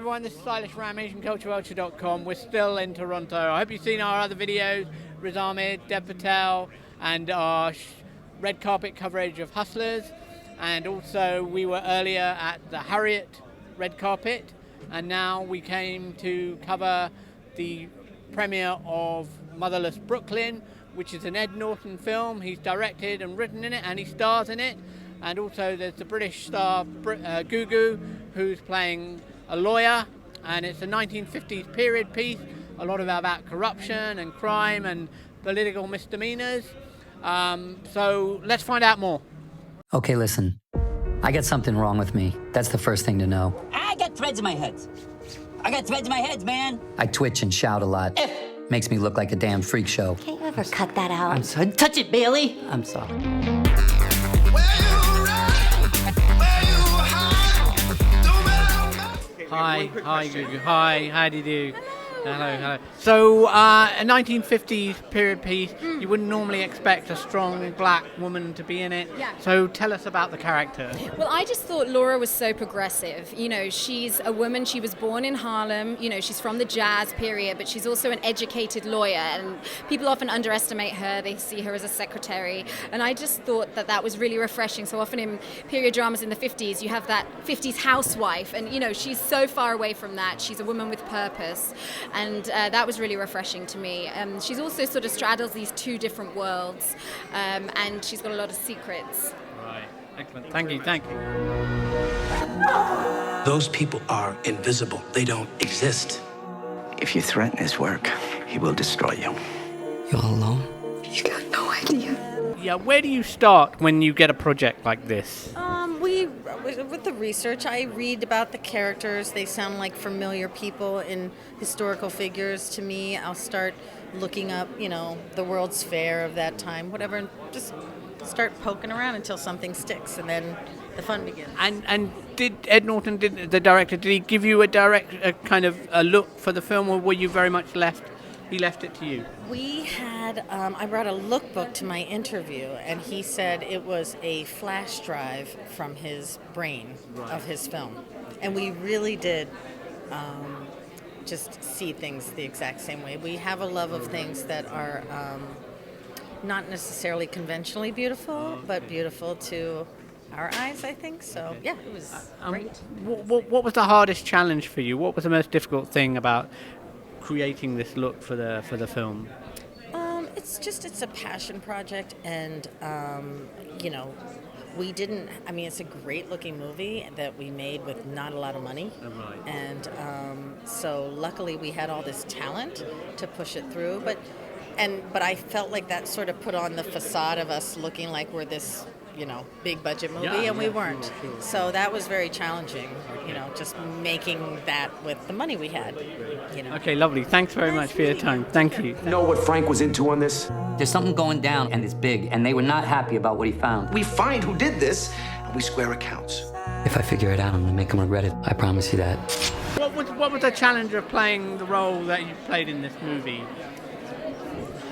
everyone, this is Silas from AsianCultureVulture.com. We're still in Toronto. I hope you've seen our other videos, Riz Ahmed, Dev Patel, and our red carpet coverage of Hustlers. And also we were earlier at the Harriet red carpet, and now we came to cover the premiere of Motherless Brooklyn, which is an Ed Norton film. He's directed and written in it, and he stars in it. And also there's the British star Gugu, who's playing a lawyer, and it's a 1950s period piece, a lot about corruption and crime and political misdemeanors. So let's find out more. Okay, listen. I got something wrong with me. That's the first thing to know. I got threads in my head. I got threads in my head, man. I twitch and shout a lot. Makes me look like a damn freak show. Can't you ever cut that out? I'm sorry. Touch it, Bailey. I'm sorry. Hi, Gugu. Hi, how do you do? Hello. So, a 1950s period piece, you wouldn't normally expect a strong black woman to be in it. Yeah. So tell us about the character. Well, I just thought Laura was so progressive. You know, she's a woman, she was born in Harlem, you know, she's from the jazz period, but she's also an educated lawyer, and people often underestimate her. They see her as a secretary, and I just thought that was really refreshing. So often in period dramas in the 50s, you have that 50s housewife, and, you know, she's so far away from that. She's a woman with purpose. And that was really refreshing to me. She's also sort of straddles these two different worlds, and she's got a lot of secrets. Right, excellent. Thank you. Those people are invisible. They don't exist. If you threaten his work, he will destroy you. You all alone? You got no idea. Yeah, where do you start when you get a project like this? With the research, I read about the characters. They sound like familiar people and historical figures to me. I'll start looking up, you know, the World's Fair of that time, whatever, and just start poking around until something sticks, and then the fun begins. And did Ed Norton, the director, did he give you a kind of a look for the film, or were you very much he left it to you? We had, I brought a lookbook to my interview, and he said it was a flash drive from his brain of his film. And we really did just see things the exact same way. We have a love of things that are not necessarily conventionally beautiful, but beautiful to our eyes, I think. So, yeah, it was great. What was the hardest challenge for you? What was the most difficult thing about creating this look for the film? It's a passion project, and you know, it's a great looking movie that we made with not a lot of money. Right. And so luckily we had all this talent to push it through, but I felt like that sort of put on the facade of us looking like we're this, you know, big budget movie, and we weren't. Sure. So that was very challenging, you know, just making that with the money we had, you know. Okay, lovely. Thanks very much for your time. Thank you. Know what Frank was into on this? There's something going down, and it's big, and they were not happy about what he found. We find who did this, and we square accounts. If I figure it out, I'm gonna make him regret it. I promise you that. What was the challenge of playing the role that you played in this movie?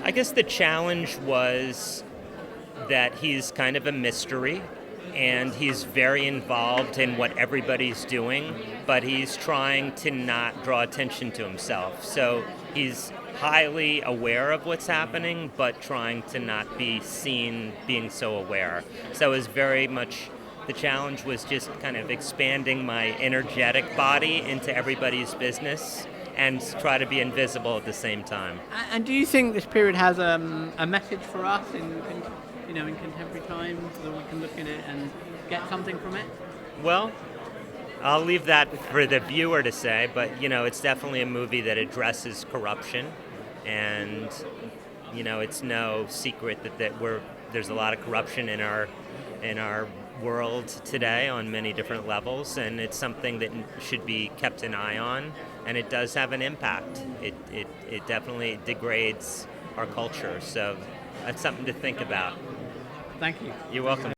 I guess the challenge was that he's kind of a mystery, and he's very involved in what everybody's doing, but he's trying to not draw attention to himself. So he's highly aware of what's happening, but trying to not be seen being so aware. So it was very much, the challenge was just kind of expanding my energetic body into everybody's business and try to be invisible at the same time. And do you think this period has a message for us in contemporary times, that we can look in it and get something from it? Well, I'll leave that for the viewer to say, but, you know, it's definitely a movie that addresses corruption, and, you know, it's no secret that there's a lot of corruption in our world today on many different levels, and it's something that should be kept an eye on, and it does have an impact. It definitely degrades our culture, so that's something to think about. Thank you. You're welcome.